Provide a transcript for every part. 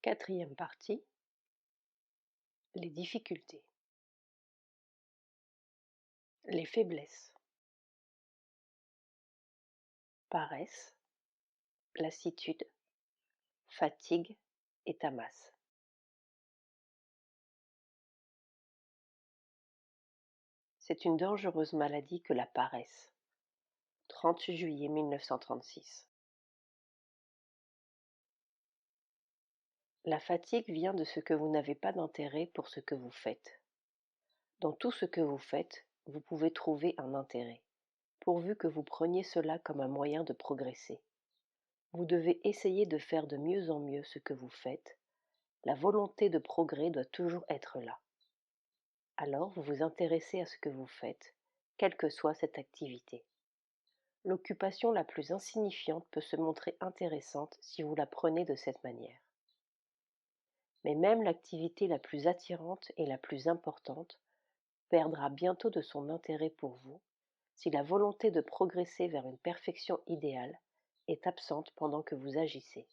Quatrième partie, les difficultés, les faiblesses, paresse, lassitude, fatigue et tamas. C'est une dangereuse maladie que la paresse. 30 juillet 1936. La fatigue vient de ce que vous n'avez pas d'intérêt pour ce que vous faites. Dans tout ce que vous faites, vous pouvez trouver un intérêt, pourvu que vous preniez cela comme un moyen de progresser. Vous devez essayer de faire de mieux en mieux ce que vous faites. La volonté de progrès doit toujours être là. Alors vous vous intéressez à ce que vous faites, quelle que soit cette activité. L'occupation la plus insignifiante peut se montrer intéressante si vous la prenez de cette manière. Mais même l'activité la plus attirante et la plus importante perdra bientôt de son intérêt pour vous si la volonté de progresser vers une perfection idéale est absente pendant que vous agissez.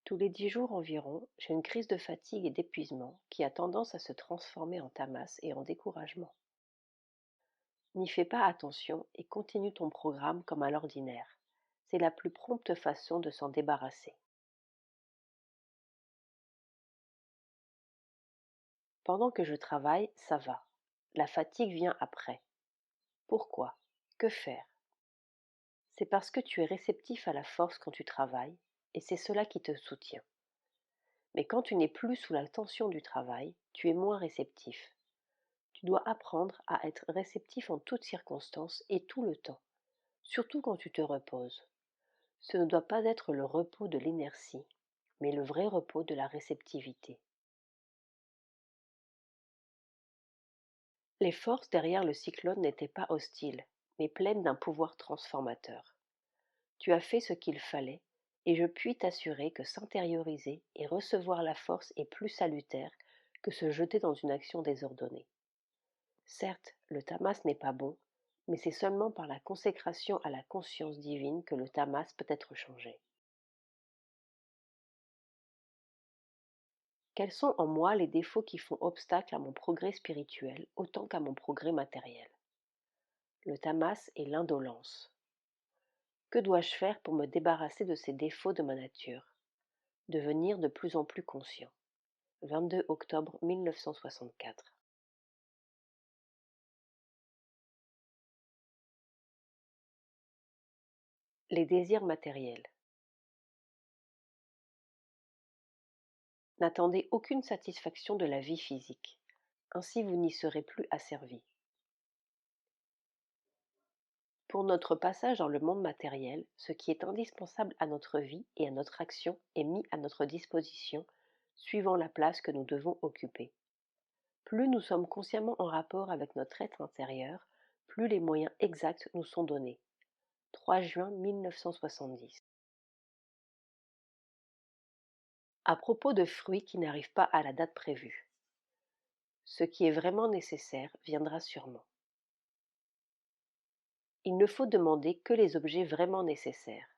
Tous les 10 jours environ, j'ai une crise de fatigue et d'épuisement qui a tendance à se transformer en tamas et en découragement. N'y fais pas attention et continue ton programme comme à l'ordinaire. C'est la plus prompte façon de s'en débarrasser. Pendant que je travaille, ça va. La fatigue vient après. Pourquoi? Que faire? C'est parce que tu es réceptif à la force quand tu travailles, et c'est cela qui te soutient. Mais quand tu n'es plus sous la tension du travail, tu es moins réceptif. Tu dois apprendre à être réceptif en toutes circonstances et tout le temps, surtout quand tu te reposes. Ce ne doit pas être le repos de l'inertie, mais le vrai repos de la réceptivité. Les forces derrière le cyclone n'étaient pas hostiles, mais pleines d'un pouvoir transformateur. Tu as fait ce qu'il fallait, et je puis t'assurer que s'intérioriser et recevoir la force est plus salutaire que se jeter dans une action désordonnée. Certes, le tamas n'est pas bon, mais c'est seulement par la consécration à la conscience divine que le tamas peut être changé. Quels sont en moi les défauts qui font obstacle à mon progrès spirituel autant qu'à mon progrès matériel? Le tamas est l'indolence. Que dois-je faire pour me débarrasser de ces défauts de ma nature? Devenir de plus en plus conscient. 22 octobre 1964. Les désirs matériels. N'attendez aucune satisfaction de la vie physique. Ainsi vous n'y serez plus asservi. Pour notre passage dans le monde matériel, ce qui est indispensable à notre vie et à notre action est mis à notre disposition, suivant la place que nous devons occuper. Plus nous sommes consciemment en rapport avec notre être intérieur, plus les moyens exacts nous sont donnés. 3 juin 1970. À propos de fruits qui n'arrivent pas à la date prévue. Ce qui est vraiment nécessaire viendra sûrement. Il ne faut demander que les objets vraiment nécessaires.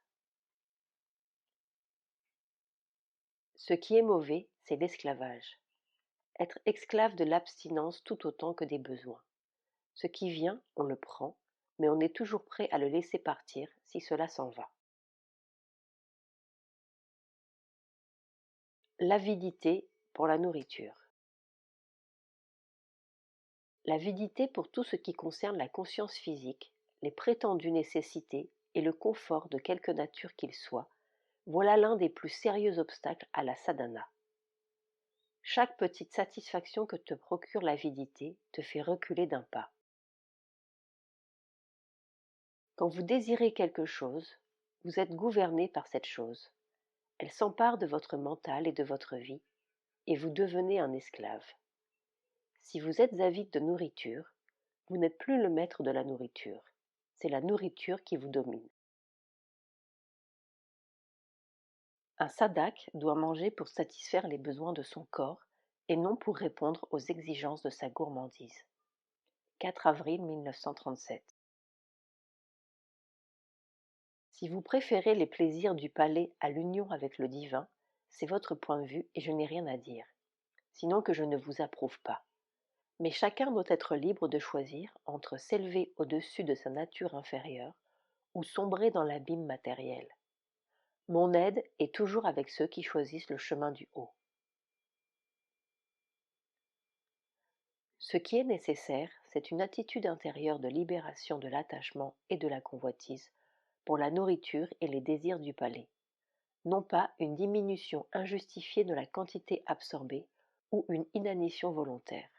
Ce qui est mauvais, c'est l'esclavage. Être esclave de l'abstinence tout autant que des besoins. Ce qui vient, on le prend, mais on est toujours prêt à le laisser partir si cela s'en va. L'avidité pour la nourriture. L'avidité pour tout ce qui concerne la conscience physique, les prétendues nécessités et le confort de quelque nature qu'il soit, voilà l'un des plus sérieux obstacles à la sadhana. Chaque petite satisfaction que te procure l'avidité te fait reculer d'un pas. Quand vous désirez quelque chose, vous êtes gouverné par cette chose. Elle s'empare de votre mental et de votre vie, et vous devenez un esclave. Si vous êtes avide de nourriture, vous n'êtes plus le maître de la nourriture. C'est la nourriture qui vous domine. Un sadhak doit manger pour satisfaire les besoins de son corps et non pour répondre aux exigences de sa gourmandise. 4 avril 1937. Si vous préférez les plaisirs du palais à l'union avec le divin, c'est votre point de vue et je n'ai rien à dire, sinon que je ne vous approuve pas. Mais chacun doit être libre de choisir entre s'élever au-dessus de sa nature inférieure ou sombrer dans l'abîme matériel. Mon aide est toujours avec ceux qui choisissent le chemin du haut. Ce qui est nécessaire, c'est une attitude intérieure de libération de l'attachement et de la convoitise pour la nourriture et les désirs du palais, non pas une diminution injustifiée de la quantité absorbée ou une inanition volontaire.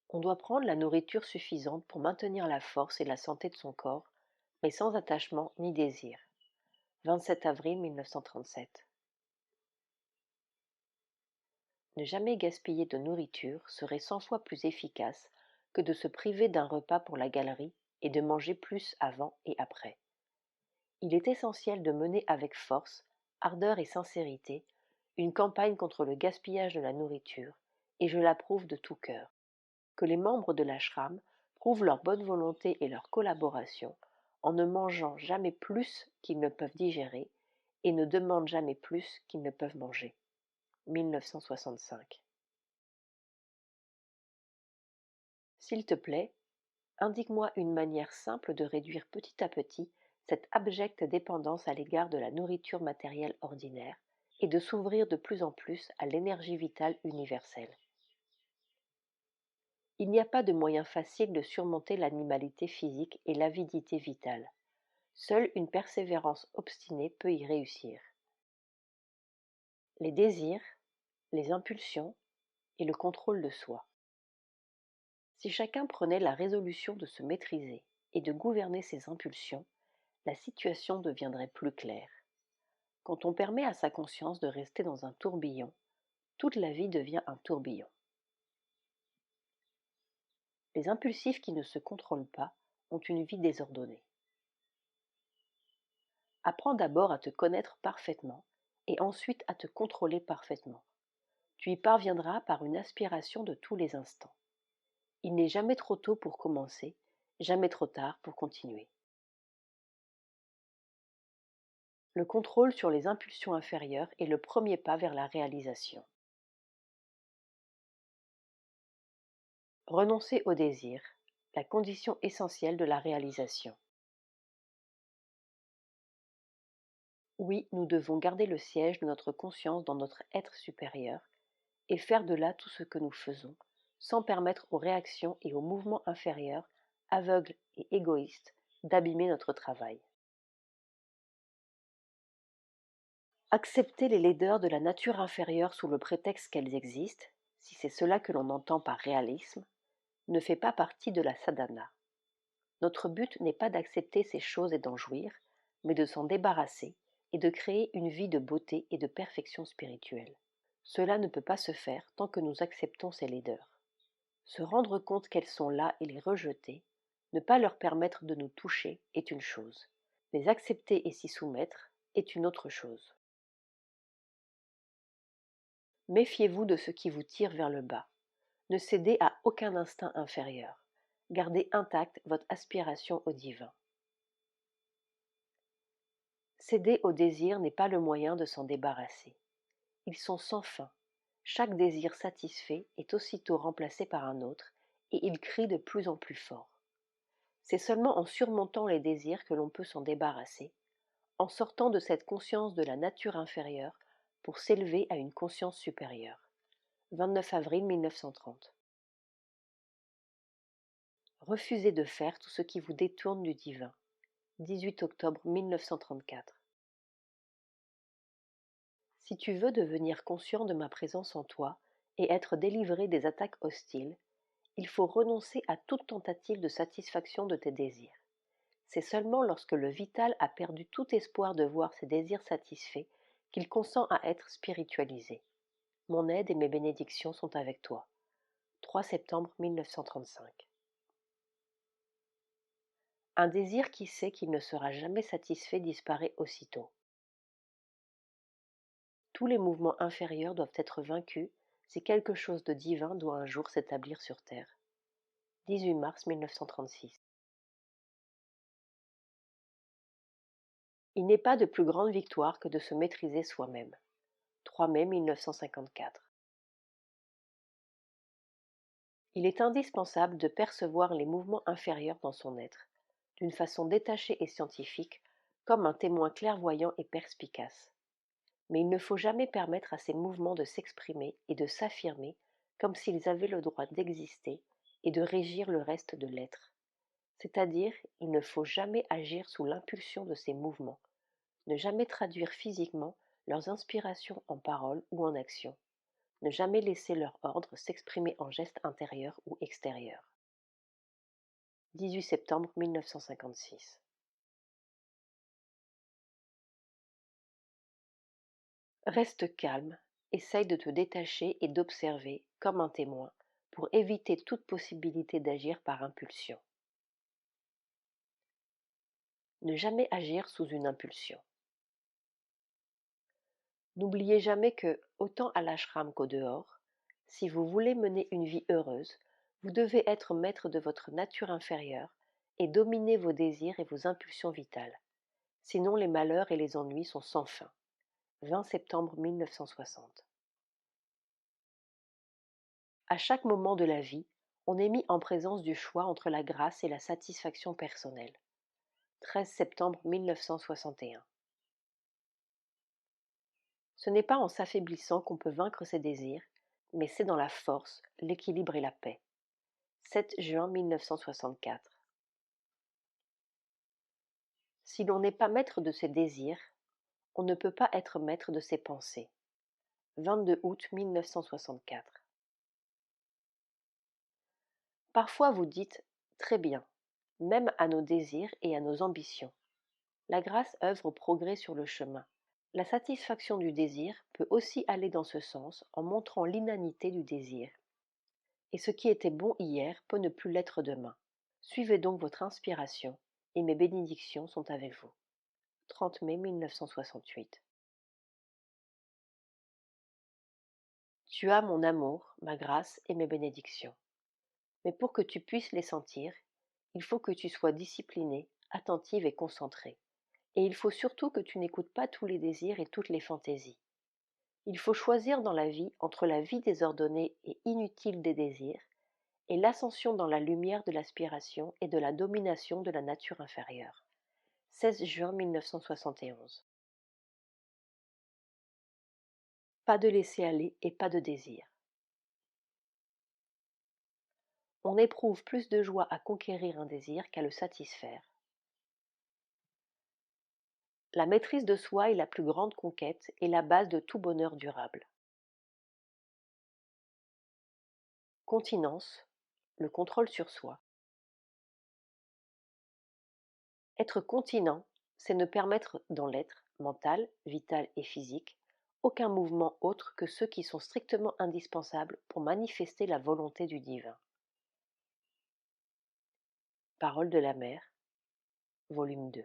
On doit prendre la nourriture suffisante pour maintenir la force et la santé de son corps, mais sans attachement ni désir. 27 avril 1937. Ne jamais gaspiller de nourriture serait 100 fois plus efficace que de se priver d'un repas pour la galerie et de manger plus avant et après. Il est essentiel de mener avec force, ardeur et sincérité une campagne contre le gaspillage de la nourriture, et je l'approuve de tout cœur. Que les membres de l'ashram prouvent leur bonne volonté et leur collaboration en ne mangeant jamais plus qu'ils ne peuvent digérer et ne demandent jamais plus qu'ils ne peuvent manger. 1965. S'il te plaît, indique-moi une manière simple de réduire petit à petit cette abjecte dépendance à l'égard de la nourriture matérielle ordinaire et de s'ouvrir de plus en plus à l'énergie vitale universelle. Il n'y a pas de moyen facile de surmonter l'animalité physique et l'avidité vitale. Seule une persévérance obstinée peut y réussir. Les désirs, les impulsions et le contrôle de soi. Si chacun prenait la résolution de se maîtriser et de gouverner ses impulsions, la situation deviendrait plus claire. Quand on permet à sa conscience de rester dans un tourbillon, toute la vie devient un tourbillon. Les impulsifs qui ne se contrôlent pas ont une vie désordonnée. Apprends d'abord à te connaître parfaitement et ensuite à te contrôler parfaitement. Tu y parviendras par une aspiration de tous les instants. Il n'est jamais trop tôt pour commencer, jamais trop tard pour continuer. Le contrôle sur les impulsions inférieures est le premier pas vers la réalisation. Renoncer au désir, la condition essentielle de la réalisation. Oui, nous devons garder le siège de notre conscience dans notre être supérieur et faire de là tout ce que nous faisons, sans permettre aux réactions et aux mouvements inférieurs, aveugles et égoïstes, d'abîmer notre travail. Accepter les laideurs de la nature inférieure sous le prétexte qu'elles existent, si c'est cela que l'on entend par réalisme, ne fait pas partie de la sadhana. Notre but n'est pas d'accepter ces choses et d'en jouir, mais de s'en débarrasser et de créer une vie de beauté et de perfection spirituelle. Cela ne peut pas se faire tant que nous acceptons ces laideurs. Se rendre compte qu'elles sont là et les rejeter, ne pas leur permettre de nous toucher est une chose. Les accepter et s'y soumettre est une autre chose. Méfiez-vous de ce qui vous tire vers le bas. Ne cédez à aucun instinct inférieur. Gardez intacte votre aspiration au divin. Céder au désir n'est pas le moyen de s'en débarrasser. Ils sont sans fin. Chaque désir satisfait est aussitôt remplacé par un autre, et il crie de plus en plus fort. C'est seulement en surmontant les désirs que l'on peut s'en débarrasser, en sortant de cette conscience de la nature inférieure pour s'élever à une conscience supérieure. 29 avril 1930. Refusez de faire tout ce qui vous détourne du divin. 18 octobre 1934. Si tu veux devenir conscient de ma présence en toi et être délivré des attaques hostiles, il faut renoncer à toute tentative de satisfaction de tes désirs. C'est seulement lorsque le vital a perdu tout espoir de voir ses désirs satisfaits qu'il consent à être spiritualisé. Mon aide et mes bénédictions sont avec toi. 3 septembre 1935. Un désir qui sait qu'il ne sera jamais satisfait disparaît aussitôt. Tous les mouvements inférieurs doivent être vaincus si quelque chose de divin doit un jour s'établir sur terre. 18 mars 1936. Il n'est pas de plus grande victoire que de se maîtriser soi-même. 3 mai 1954. Il est indispensable de percevoir les mouvements inférieurs dans son être, d'une façon détachée et scientifique, comme un témoin clairvoyant et perspicace. Mais il ne faut jamais permettre à ces mouvements de s'exprimer et de s'affirmer comme s'ils avaient le droit d'exister et de régir le reste de l'être. C'est-à-dire, il ne faut jamais agir sous l'impulsion de ces mouvements, ne jamais traduire physiquement leurs inspirations en paroles ou en actions, ne jamais laisser leur ordre s'exprimer en gestes intérieurs ou extérieurs. 18 septembre 1956. Reste calme, essaye de te détacher et d'observer, comme un témoin, pour éviter toute possibilité d'agir par impulsion. Ne jamais agir sous une impulsion. N'oubliez jamais que, autant à l'ashram qu'au dehors, si vous voulez mener une vie heureuse, vous devez être maître de votre nature inférieure et dominer vos désirs et vos impulsions vitales. Sinon les malheurs et les ennuis sont sans fin. 20 septembre 1960. À chaque moment de la vie, on est mis en présence du choix entre la grâce et la satisfaction personnelle. 13 septembre 1961. Ce n'est pas en s'affaiblissant qu'on peut vaincre ses désirs, mais c'est dans la force, l'équilibre et la paix. 7 juin 1964. Si l'on n'est pas maître de ses désirs, on ne peut pas être maître de ses pensées. 22 août 1964. Parfois vous dites très bien, même à nos désirs et à nos ambitions. La grâce œuvre au progrès sur le chemin. La satisfaction du désir peut aussi aller dans ce sens en montrant l'inanité du désir. Et ce qui était bon hier peut ne plus l'être demain. Suivez donc votre inspiration, et mes bénédictions sont avec vous. 30 mai 1968. Tu as mon amour, ma grâce et mes bénédictions. Mais pour que tu puisses les sentir, il faut que tu sois disciplinée, attentive et concentrée. Et il faut surtout que tu n'écoutes pas tous les désirs et toutes les fantaisies. Il faut choisir dans la vie entre la vie désordonnée et inutile des désirs et l'ascension dans la lumière de l'aspiration et de la domination de la nature inférieure. 16 juin 1971. Pas de laisser-aller et pas de désir. On éprouve plus de joie à conquérir un désir qu'à le satisfaire. La maîtrise de soi est la plus grande conquête et la base de tout bonheur durable. Continence, le contrôle sur soi. Être continent, c'est ne permettre dans l'être, mental, vital et physique, aucun mouvement autre que ceux qui sont strictement indispensables pour manifester la volonté du divin. Parole de la Mère, volume 2.